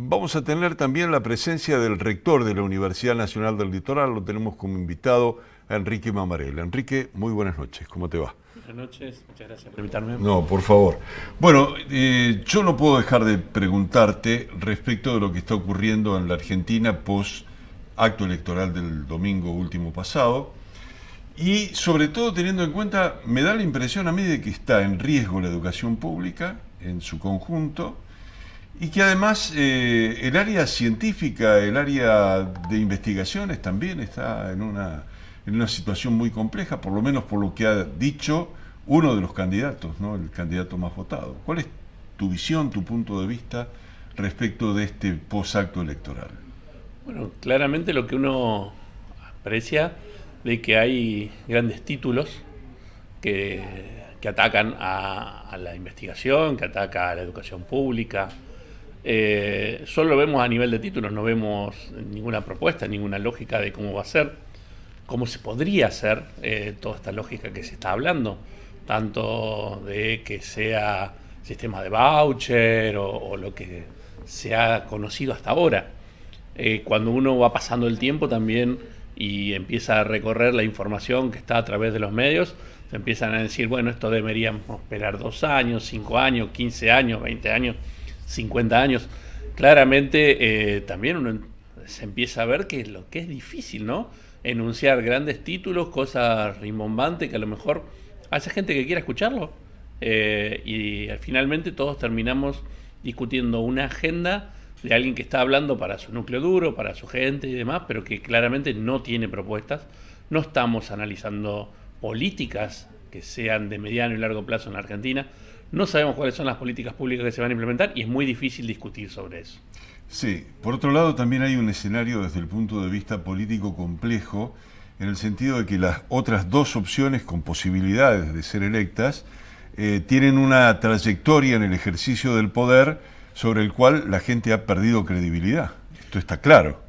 vamos a tener también la presencia del rector de la Universidad Nacional del Litoral. Lo tenemos como invitado a Enrique Mamarela. Enrique, muy buenas noches. ¿Cómo te va? Buenas noches, muchas gracias por invitarme. No, por favor. Bueno, yo no puedo dejar de preguntarte respecto de lo que está ocurriendo en la Argentina post acto electoral del domingo último pasado. Y sobre todo teniendo en cuenta, me da la impresión a mí de que está en riesgo la educación pública en su conjunto y que además el área científica, el área de investigaciones también está en una situación muy compleja, por lo menos por lo que ha dicho uno de los candidatos, ¿no? El candidato más votado. ¿Cuál es tu visión, tu punto de vista respecto de este post-acto electoral? Bueno, claramente lo que uno aprecia de que hay grandes títulos que atacan a la investigación, que atacan a la educación pública. Solo lo vemos a nivel de títulos, no vemos ninguna propuesta, ninguna lógica de cómo va a ser, cómo se podría hacer toda esta lógica que se está hablando, tanto de que sea sistema de voucher o lo que se ha conocido hasta ahora. Cuando uno va pasando el tiempo también y empieza a recorrer la información que está a través de los medios, se empiezan a decir, bueno, esto deberíamos esperar 2 años, 5 años, 15 años, 20 años, 50 años. Claramente también uno se empieza a ver que lo que es difícil, ¿no? Enunciar grandes títulos, cosas rimbombantes que a lo mejor hace gente que quiera escucharlo. Y finalmente todos terminamos discutiendo una agenda de alguien que está hablando para su núcleo duro, para su gente y demás, pero que claramente no tiene propuestas. No estamos analizando políticas que sean de mediano y largo plazo en la Argentina. No sabemos cuáles son las políticas públicas que se van a implementar y es muy difícil discutir sobre eso. Sí, por otro lado también hay un escenario desde el punto de vista político complejo, en el sentido de que las otras dos opciones con posibilidades de ser electas tienen una trayectoria en el ejercicio del poder sobre el cual la gente ha perdido credibilidad. Esto está claro.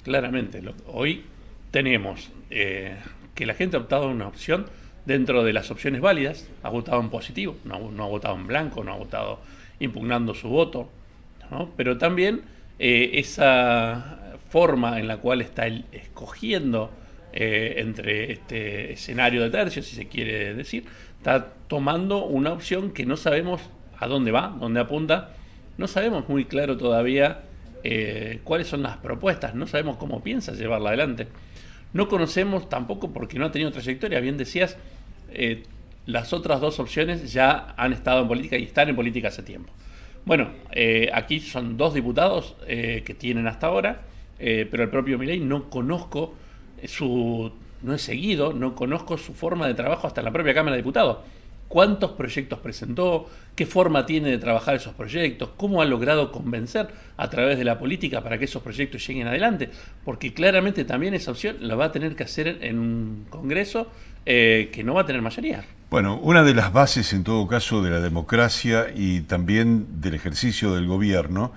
Claramente, hoy tenemos que la gente ha optado una opción dentro de las opciones válidas, ha votado en positivo, no ha votado en blanco, no ha votado impugnando su voto, ¿no? Pero también esa forma en la cual está escogiendo entre este escenario de tercios, si se quiere decir, está tomando una opción que no sabemos a dónde va, dónde apunta. No sabemos muy claro todavía cuáles son las propuestas, no sabemos cómo piensa llevarla adelante. No conocemos tampoco, porque no ha tenido trayectoria, bien decías, las otras dos opciones ya han estado en política y están en política hace tiempo. Bueno, aquí son 2 diputados que tienen hasta ahora, pero el propio Milei no conozco no he seguido, no conozco su forma de trabajo hasta en la propia Cámara de Diputados. ¿Cuántos proyectos presentó? ¿Qué forma tiene de trabajar esos proyectos? ¿Cómo ha logrado convencer a través de la política para que esos proyectos lleguen adelante? Porque claramente también esa opción la va a tener que hacer en un Congreso que no va a tener mayoría. Bueno, una de las bases en todo caso de la democracia y también del ejercicio del gobierno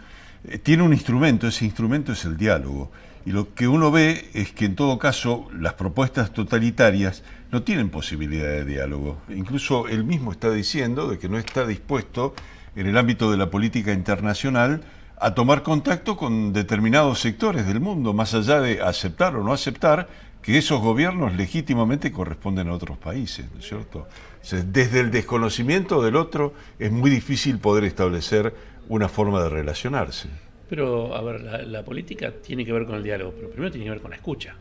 tiene un instrumento, ese instrumento es el diálogo. Y lo que uno ve es que en todo caso las propuestas totalitarias no tienen posibilidad de diálogo. Incluso él mismo está diciendo de que no está dispuesto en el ámbito de la política internacional a tomar contacto con determinados sectores del mundo, más allá de aceptar o no aceptar que esos gobiernos legítimamente corresponden a otros países, ¿no es cierto? O sea, desde el desconocimiento del otro es muy difícil poder establecer una forma de relacionarse. Pero, a ver, la política tiene que ver con el diálogo, pero primero tiene que ver con la escucha.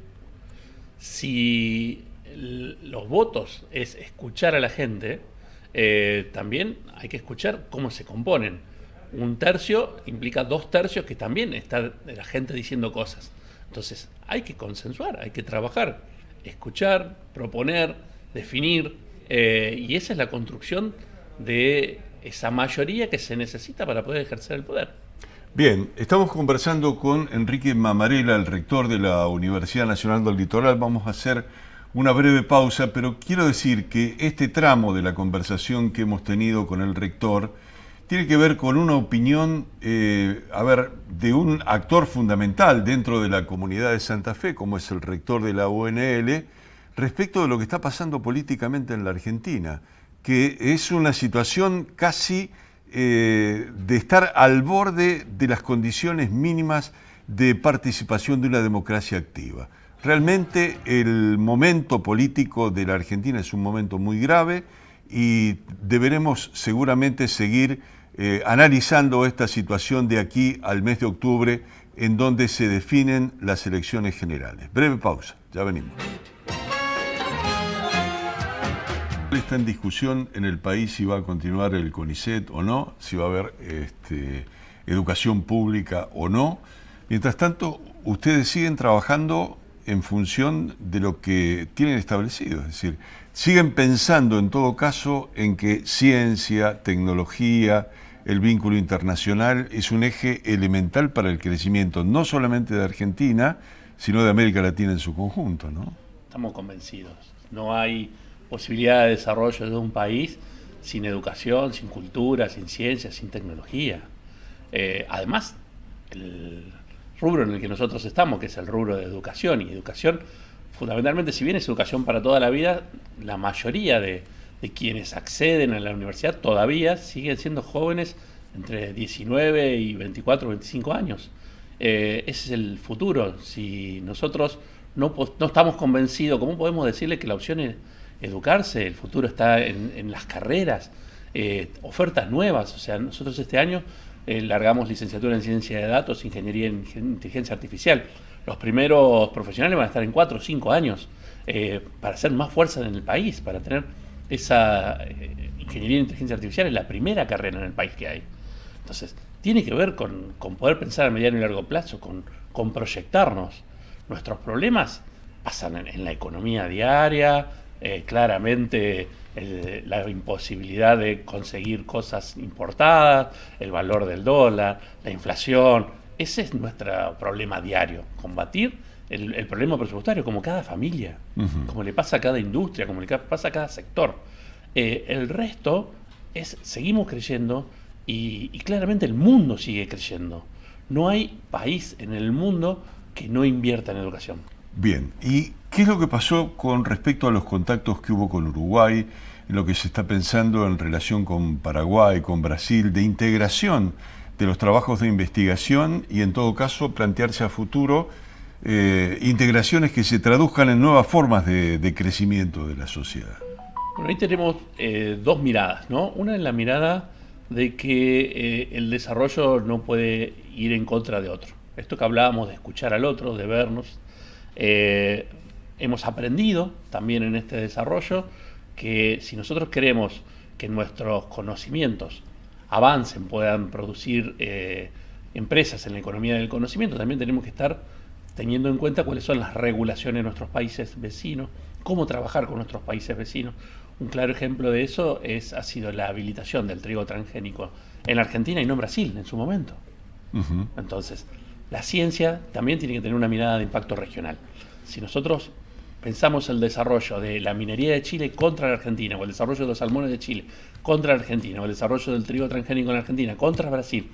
Si los votos es escuchar a la gente, también hay que escuchar cómo se componen. 1/3 implica 2/3 que también está la gente diciendo cosas. Entonces hay que consensuar, hay que trabajar, escuchar, proponer, definir, y esa es la construcción de esa mayoría que se necesita para poder ejercer el poder. Bien, estamos conversando con Enrique Mamarela, el rector de la Universidad Nacional del Litoral. Vamos a hacer una breve pausa, pero quiero decir que este tramo de la conversación que hemos tenido con el rector tiene que ver con una opinión, de un actor fundamental dentro de la comunidad de Santa Fe, como es el rector de la UNL, respecto de lo que está pasando políticamente en la Argentina, que es una situación casi de estar al borde de las condiciones mínimas de participación de una democracia activa. Realmente el momento político de la Argentina es un momento muy grave y deberemos seguramente seguir analizando esta situación de aquí al mes de octubre, en donde se definen las elecciones generales. Breve pausa, ya venimos. Está en discusión en el país si va a continuar el CONICET o no, si va a haber educación pública o no. Mientras tanto, ustedes siguen trabajando en función de lo que tienen establecido, es decir, siguen pensando en todo caso en que ciencia, tecnología, el vínculo internacional es un eje elemental para el crecimiento no solamente de Argentina, sino de América Latina en su conjunto, ¿no? Estamos convencidos. No hay posibilidad de desarrollo de un país sin educación, sin cultura, sin ciencia, sin tecnología. Además, el rubro en el que nosotros estamos, que es el rubro de educación, y educación, fundamentalmente, si bien es educación para toda la vida, la mayoría de quienes acceden a la universidad todavía siguen siendo jóvenes entre 19 y 24 o 25 años. Ese es el futuro. Si nosotros no estamos convencidos, ¿cómo podemos decirle que la opción es educarse? El futuro está en las carreras, ofertas nuevas. O sea, nosotros este año largamos licenciatura en Ciencia de Datos, Ingeniería en Inteligencia Artificial. Los primeros profesionales van a estar en 4 o 5 años para hacer más fuerza en el país, para tener esa Ingeniería en Inteligencia Artificial. Es la primera carrera en el país que hay. Entonces, tiene que ver con poder pensar a mediano y largo plazo, con proyectarnos. Nuestros problemas pasan en la economía diaria, claramente la imposibilidad de conseguir cosas importadas, el valor del dólar, la inflación. Ese es nuestro problema diario, combatir el problema presupuestario, como cada familia, como le pasa a cada industria, como le pasa a cada sector. El resto es, seguimos creyendo y claramente el mundo sigue creyendo. No hay país en el mundo que no invierta en educación. Bien, ¿y qué es lo que pasó con respecto a los contactos que hubo con Uruguay, en lo que se está pensando en relación con Paraguay, con Brasil, de integración de los trabajos de investigación y en todo caso plantearse a futuro integraciones que se traduzcan en nuevas formas de crecimiento de la sociedad? Bueno, ahí tenemos dos miradas, ¿no? Una es la mirada de que el desarrollo no puede ir en contra de otro. Esto que hablábamos de escuchar al otro, de vernos. Hemos aprendido también en este desarrollo que si nosotros queremos que nuestros conocimientos avancen, puedan producir empresas en la economía del conocimiento, también tenemos que estar teniendo en cuenta cuáles son las regulaciones de nuestros países vecinos, cómo trabajar con nuestros países vecinos. Un claro ejemplo de eso ha sido la habilitación del trigo transgénico en Argentina y no en Brasil en su momento. Entonces, la ciencia también tiene que tener una mirada de impacto regional. Si nosotros pensamos el desarrollo de la minería de Chile contra la Argentina, o el desarrollo de los salmones de Chile contra la Argentina, o el desarrollo del trigo transgénico en Argentina contra Brasil,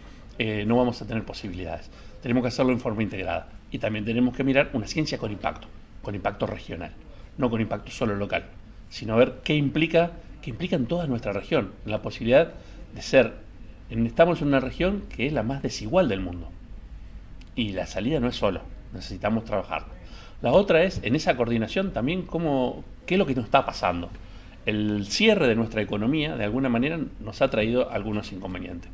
no vamos a tener posibilidades. Tenemos que hacerlo en forma integrada. Y también tenemos que mirar una ciencia con impacto regional, no con impacto solo local, sino ver qué implica en toda nuestra región, la posibilidad de ser, estamos en una región que es la más desigual del mundo. Y la salida no es solo, necesitamos trabajar. La otra es, en esa coordinación también, qué es lo que nos está pasando. El cierre de nuestra economía, de alguna manera, nos ha traído algunos inconvenientes.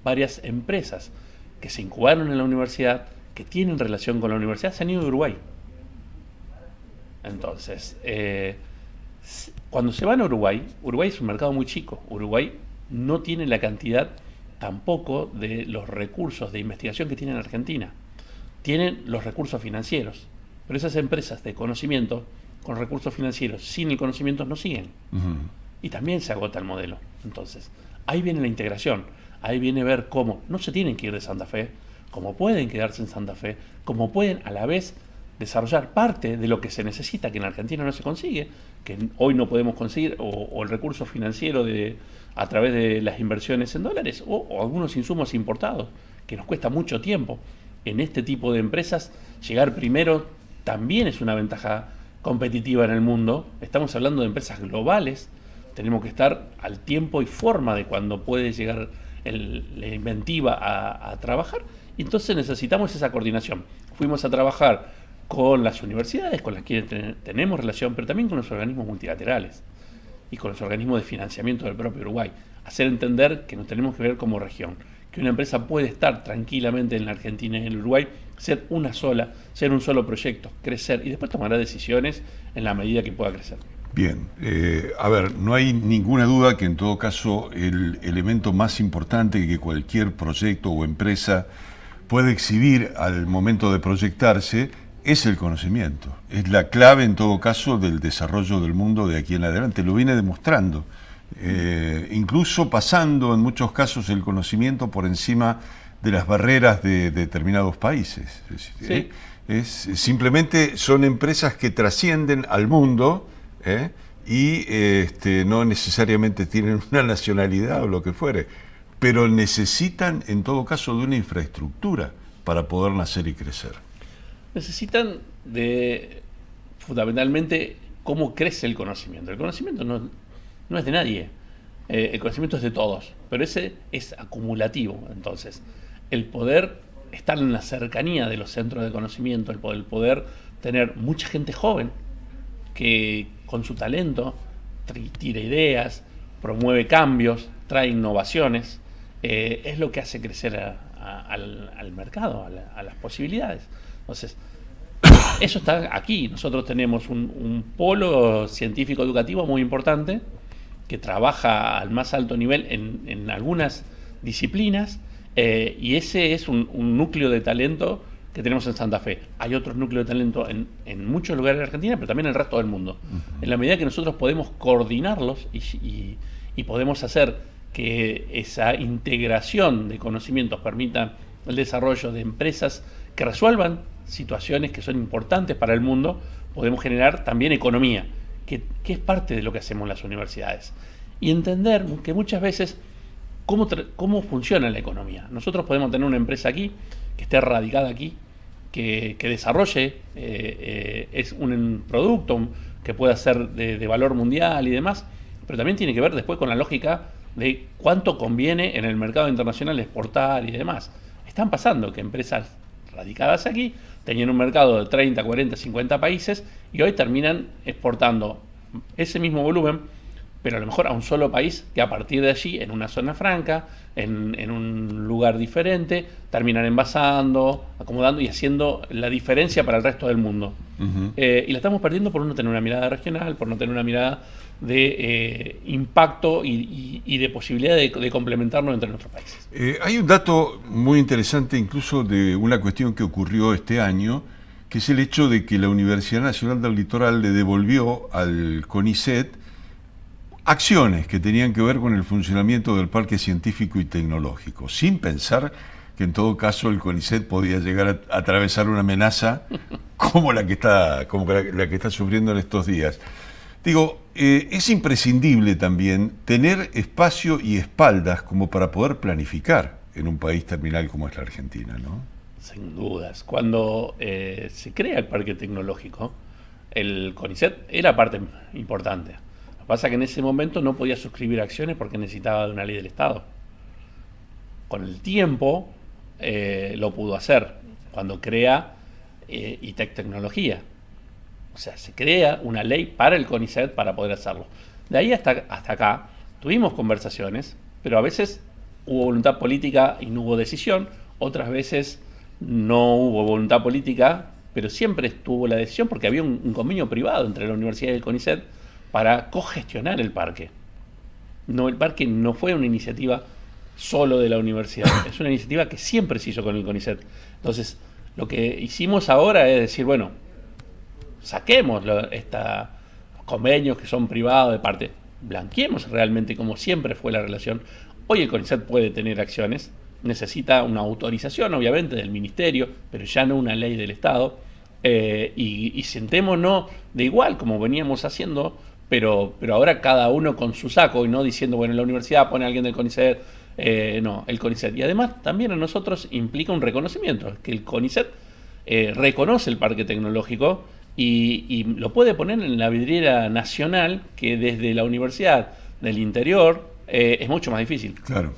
Varias empresas que se incubaron en la universidad, que tienen relación con la universidad, se han ido de Uruguay. Entonces, cuando se van a Uruguay es un mercado muy chico. Uruguay no tiene la cantidad tampoco de los recursos de investigación que tiene en Argentina. Tienen los recursos financieros, pero esas empresas de conocimiento con recursos financieros sin el conocimiento no siguen. Y también se agota el modelo. Entonces, ahí viene la integración, ahí viene ver cómo no se tienen que ir de Santa Fe, cómo pueden quedarse en Santa Fe, cómo pueden a la vez desarrollar parte de lo que se necesita, que en Argentina no se consigue, que hoy no podemos conseguir, o el recurso financiero a través de las inversiones en dólares, o algunos insumos importados, que nos cuesta mucho tiempo. En este tipo de empresas, llegar primero también es una ventaja competitiva en el mundo. Estamos hablando de empresas globales, tenemos que estar al tiempo y forma de cuando puede llegar la inventiva a trabajar. Y entonces necesitamos esa coordinación. Fuimos a trabajar con las universidades, con las que tenemos relación, pero también con los organismos multilaterales y con los organismos de financiamiento del propio Uruguay. Hacer entender que nos tenemos que ver como región, que una empresa puede estar tranquilamente en la Argentina y en el Uruguay, ser una sola, ser un solo proyecto, crecer y después tomará decisiones en la medida que pueda crecer. Bien, a ver, no hay ninguna duda que en todo caso el elemento más importante que cualquier proyecto o empresa puede exhibir al momento de proyectarse es el conocimiento. Es la clave en todo caso del desarrollo del mundo de aquí en adelante, lo viene demostrando. Incluso pasando en muchos casos el conocimiento por encima de las barreras de determinados países. Sí. Simplemente son empresas que trascienden al mundo y no necesariamente tienen una nacionalidad o lo que fuere, pero necesitan en todo caso de una infraestructura para poder nacer y crecer. Necesitan de, fundamentalmente, cómo crece el conocimiento. El conocimiento no es de nadie, el conocimiento es de todos, pero ese es acumulativo. Entonces, el poder estar en la cercanía de los centros de conocimiento, el poder tener mucha gente joven que con su talento tira ideas, promueve cambios, trae innovaciones, es lo que hace crecer al mercado, a las posibilidades. Entonces, eso está aquí. Nosotros tenemos un polo científico educativo muy importante que trabaja al más alto nivel en algunas disciplinas, y ese es un núcleo de talento que tenemos en Santa Fe. Hay otros núcleos de talento en muchos lugares de Argentina, pero también en el resto del mundo. En la medida que nosotros podemos coordinarlos y podemos hacer que esa integración de conocimientos permita el desarrollo de empresas que resuelvan situaciones que son importantes para el mundo, podemos generar también economía, que es parte de lo que hacemos en las universidades. Y entender que muchas veces cómo funciona la economía. Nosotros podemos tener una empresa aquí, que esté radicada aquí, que desarrolle es un producto que pueda ser de valor mundial y demás, pero también tiene que ver después con la lógica de cuánto conviene en el mercado internacional exportar y demás. Están pasando que empresas radicadas aquí tenían un mercado de 30, 40, 50 países y hoy terminan exportando ese mismo volumen, pero a lo mejor a un solo país, que a partir de allí, en una zona franca, en un lugar diferente, terminan envasando, acomodando y haciendo la diferencia para el resto del mundo. Y la estamos perdiendo por no tener una mirada regional, por no tener una mirada de impacto y de posibilidad de complementarnos entre nuestros países. Hay un dato muy interesante incluso de una cuestión que ocurrió este año, que es el hecho de que la Universidad Nacional del Litoral le devolvió al CONICET acciones que tenían que ver con el funcionamiento del Parque Científico y Tecnológico, sin pensar que en todo caso el CONICET podía llegar a atravesar una amenaza como la que está sufriendo en estos días. Digo, es imprescindible también tener espacio y espaldas como para poder planificar en un país terminal como es la Argentina, ¿no? Sin dudas. Cuando se crea el Parque Tecnológico, el CONICET era parte importante. Lo que pasa es que en ese momento no podía suscribir acciones porque necesitaba de una ley del Estado. Con el tiempo lo pudo hacer cuando crea ITEC Tecnología. O sea, se crea una ley para el CONICET para poder hacerlo. De ahí hasta acá tuvimos conversaciones, pero a veces hubo voluntad política y no hubo decisión. Otras veces no hubo voluntad política, pero siempre estuvo la decisión porque había un convenio privado entre la universidad y el CONICET para cogestionar el parque. No, el parque no fue una iniciativa solo de la universidad, es una iniciativa que siempre se hizo con el CONICET. Entonces, lo que hicimos ahora es decir, bueno, saquemos estos convenios que son privados de parte, blanqueemos realmente como siempre fue la relación. Hoy el CONICET puede tener acciones, necesita una autorización obviamente del ministerio, pero ya no una ley del Estado, y sentémonos de igual como veníamos haciendo, pero ahora cada uno con su saco y no diciendo, bueno, en la universidad pone a alguien del CONICET, no, el CONICET. Y además también a nosotros implica un reconocimiento, que el CONICET reconoce el parque tecnológico y lo puede poner en la vidriera nacional, que desde la universidad del interior es mucho más difícil. Claro,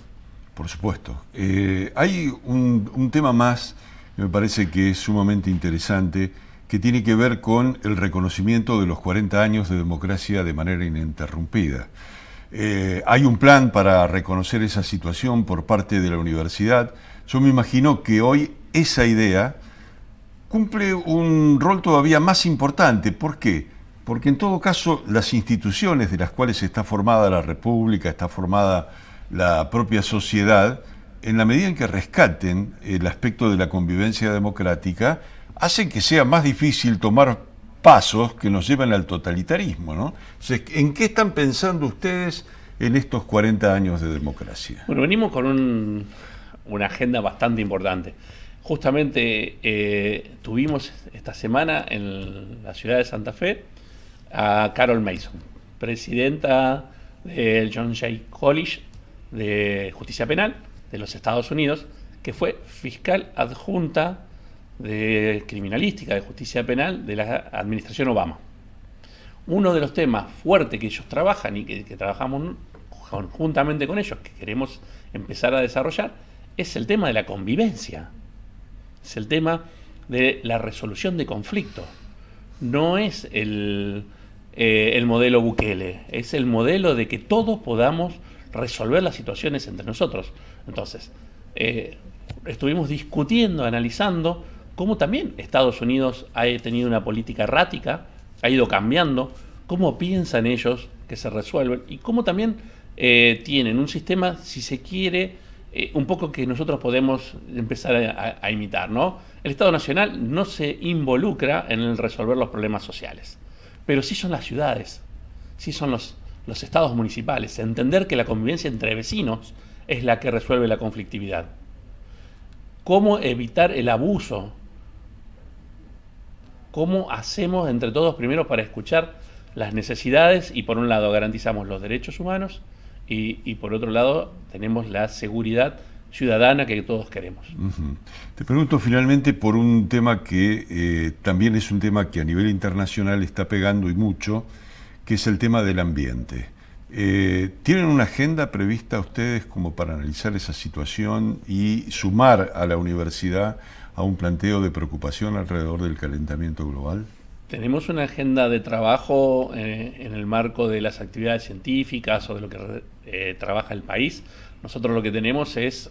por supuesto. Hay un tema más que me parece que es sumamente interesante, que tiene que ver con el reconocimiento de los 40 años de democracia de manera ininterrumpida. Hay un plan para reconocer esa situación por parte de la universidad. Yo me imagino que hoy esa idea cumple un rol todavía más importante. ¿Por qué? Porque en todo caso las instituciones de las cuales está formada la República, está formada la propia sociedad, en la medida en que rescaten el aspecto de la convivencia democrática, hacen que sea más difícil tomar pasos que nos llevan al totalitarismo, ¿no? Entonces, ¿en qué están pensando ustedes en estos 40 años de democracia? Bueno, venimos con una agenda bastante importante. Justamente tuvimos esta semana en la ciudad de Santa Fe a Carol Mason, presidenta del John Jay College de Justicia Penal de los Estados Unidos, que fue fiscal adjunta de criminalística de justicia penal de la administración Obama. Uno de los temas fuertes que ellos trabajan y que trabajamos conjuntamente con ellos, que queremos empezar a desarrollar, es el tema de la convivencia, es el tema de la resolución de conflictos. No es el modelo Bukele, es el modelo de que todos podamos resolver las situaciones entre nosotros. Entonces, estuvimos discutiendo, analizando cómo también Estados Unidos ha tenido una política errática, ha ido cambiando, cómo piensan ellos que se resuelven y cómo también tienen un sistema, si se quiere, un poco que nosotros podemos empezar a imitar, ¿no? El Estado Nacional no se involucra en el resolver los problemas sociales, pero sí son las ciudades, sí son los estados municipales. Entender que la convivencia entre vecinos es la que resuelve la conflictividad. ¿Cómo evitar el abuso? ¿Cómo hacemos entre todos primero para escuchar las necesidades y por un lado garantizamos los derechos humanos y por otro lado tenemos la seguridad ciudadana que todos queremos? Uh-huh. Te pregunto finalmente por un tema que también es un tema que a nivel internacional está pegando y mucho, que es el tema del ambiente. ¿Tienen una agenda prevista ustedes como para analizar esa situación y sumar a la universidad a un planteo de preocupación alrededor del calentamiento global? Tenemos una agenda de trabajo en el marco de las actividades científicas o de lo que trabaja el país. Nosotros lo que tenemos es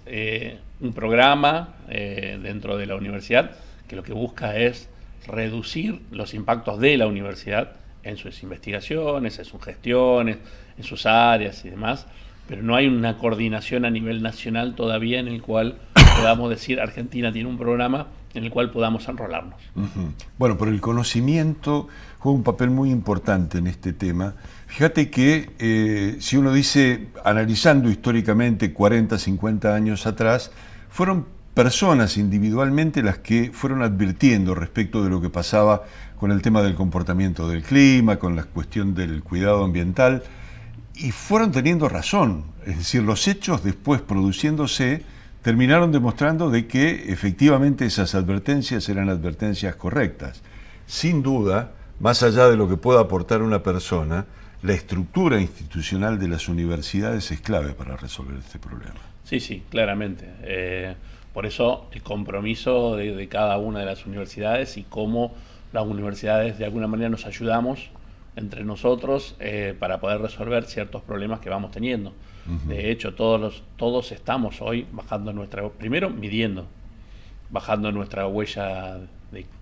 un programa dentro de la universidad que lo que busca es reducir los impactos de la universidad en sus investigaciones, en sus gestiones, en sus áreas y demás, pero no hay una coordinación a nivel nacional todavía en el cual podamos decir Argentina tiene un programa en el cual podamos enrolarnos. Uh-huh. Bueno, pero el conocimiento juega un papel muy importante en este tema. Fíjate que si uno dice, analizando históricamente 40, 50 años atrás, fueron personas individualmente las que fueron advirtiendo respecto de lo que pasaba con el tema del comportamiento del clima, con la cuestión del cuidado ambiental, y fueron teniendo razón. Es decir, los hechos después produciéndose terminaron demostrando de que efectivamente esas advertencias eran advertencias correctas. Sin duda, más allá de lo que pueda aportar una persona, la estructura institucional de las universidades es clave para resolver este problema. Sí, sí, claramente. Por eso el compromiso de cada una de las universidades y cómo las universidades de alguna manera nos ayudamos entre nosotros para poder resolver ciertos problemas que vamos teniendo. Uh-huh. De hecho, todos estamos hoy bajando primero midiendo, bajando nuestra huella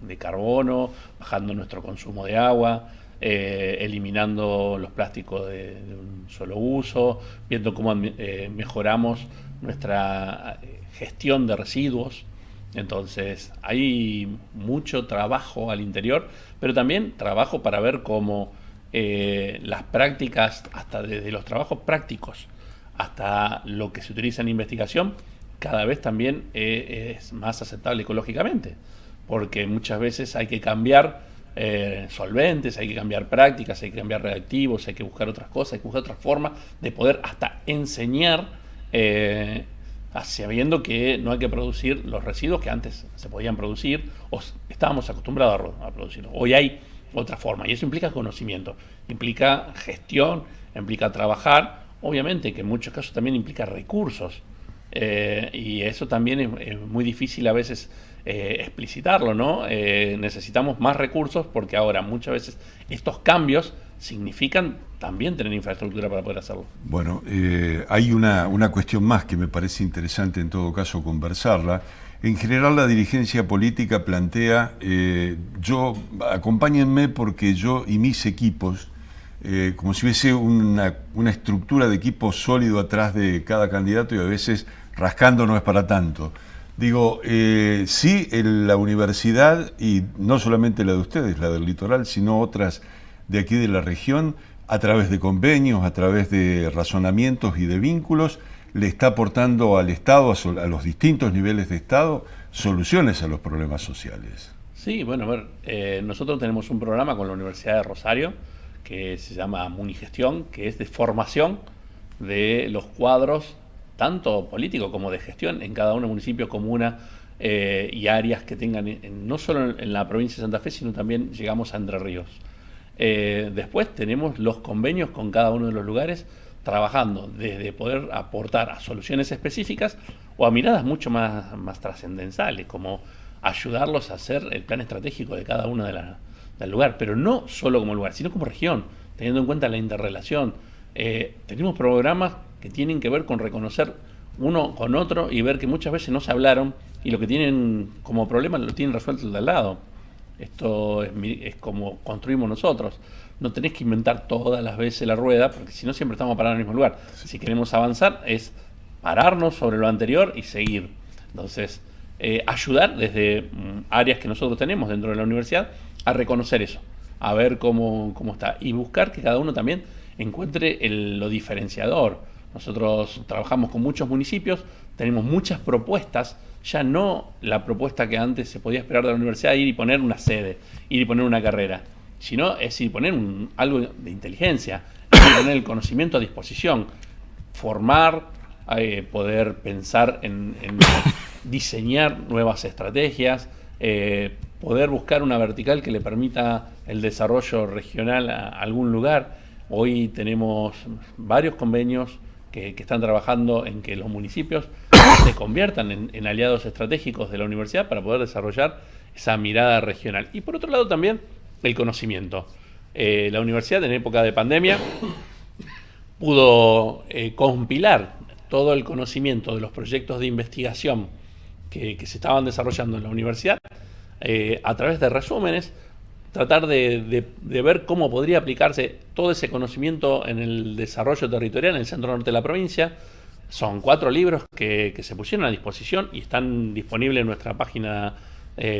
de carbono, bajando nuestro consumo de agua, eliminando los plásticos de un solo uso, viendo cómo mejoramos nuestra gestión de residuos. Entonces hay mucho trabajo al interior, pero también trabajo para ver cómo las prácticas, hasta desde los trabajos prácticos hasta lo que se utiliza en investigación, cada vez también es más aceptable ecológicamente, porque muchas veces hay que cambiar solventes, hay que cambiar prácticas, hay que cambiar reactivos, hay que buscar otras cosas, hay que buscar otras formas de poder hasta enseñar, sabiendo que no hay que producir los residuos que antes se podían producir o estábamos acostumbrados a producir. Hoy hay otra forma y eso implica conocimiento, implica gestión, implica trabajar, obviamente que en muchos casos también implica recursos. Y eso también es muy difícil a veces explicitarlo, ¿no? Necesitamos más recursos porque ahora muchas veces estos cambios significan también tener infraestructura para poder hacerlo. Bueno, hay una cuestión más que me parece interesante en todo caso conversarla. En general la dirigencia política plantea, acompáñenme porque yo y mis equipos, como si hubiese una estructura de equipo sólido atrás de cada candidato y a veces rascando no es para tanto. Digo, sí, en la universidad, y no solamente la de ustedes, la del litoral, sino otras de aquí de la región, a través de convenios, a través de razonamientos y de vínculos, le está aportando al Estado, a los distintos niveles de Estado, soluciones a los problemas sociales. Sí, bueno, a ver, nosotros tenemos un programa con la Universidad de Rosario que se llama Munigestión, que es de formación de los cuadros, tanto políticos como de gestión, en cada uno de los municipios, comuna y áreas que tengan, no solo en la provincia de Santa Fe, sino también llegamos a Entre Ríos. Después tenemos los convenios con cada uno de los lugares, trabajando desde poder aportar a soluciones específicas o a miradas mucho más trascendentales, como ayudarlos a hacer el plan estratégico de cada uno del lugar, pero no solo como lugar, sino como región, teniendo en cuenta la interrelación. Tenemos programas que tienen que ver con reconocer uno con otro y ver que muchas veces no se hablaron y lo que tienen como problema lo tienen resuelto el de al lado. Esto es como construimos nosotros. No tenés que inventar todas las veces la rueda, porque si no siempre estamos parados en el mismo lugar. Si queremos avanzar es pararnos sobre lo anterior y seguir. Entonces, ayudar desde áreas que nosotros tenemos dentro de la universidad a reconocer eso, a ver cómo está y buscar que cada uno también encuentre lo diferenciador. Nosotros trabajamos con muchos municipios, tenemos muchas propuestas, ya no la propuesta que antes se podía esperar de la universidad, ir y poner una sede, ir y poner una carrera, sino es ir y poner algo de inteligencia, poner el conocimiento a disposición, formar, poder pensar en diseñar nuevas estrategias, poder buscar una vertical que le permita el desarrollo regional a algún lugar. Hoy tenemos varios convenios que están trabajando en que los municipios se conviertan en aliados estratégicos de la universidad para poder desarrollar esa mirada regional. Y por otro lado también el conocimiento. La universidad en época de pandemia pudo compilar todo el conocimiento de los proyectos de investigación que se estaban desarrollando en la universidad a través de resúmenes, tratar de ver cómo podría aplicarse todo ese conocimiento en el desarrollo territorial en el centro norte de la provincia. Son 4 libros que se pusieron a disposición y están disponibles en nuestra página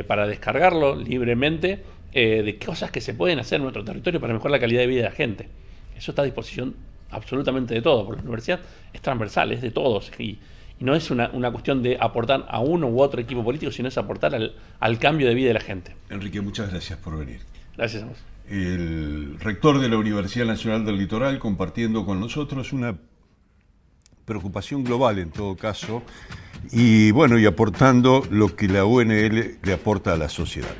para descargarlo libremente, de cosas que se pueden hacer en nuestro territorio para mejorar la calidad de vida de la gente. Eso está a disposición absolutamente de todo, porque la universidad es transversal, es de todos, y no es una cuestión de aportar a uno u otro equipo político, sino es aportar al cambio de vida de la gente. Enrique, muchas gracias por venir. Gracias a vos. El rector de la Universidad Nacional del Litoral compartiendo con nosotros una preocupación global en todo caso, y bueno, y aportando lo que la UNL le aporta a la sociedad.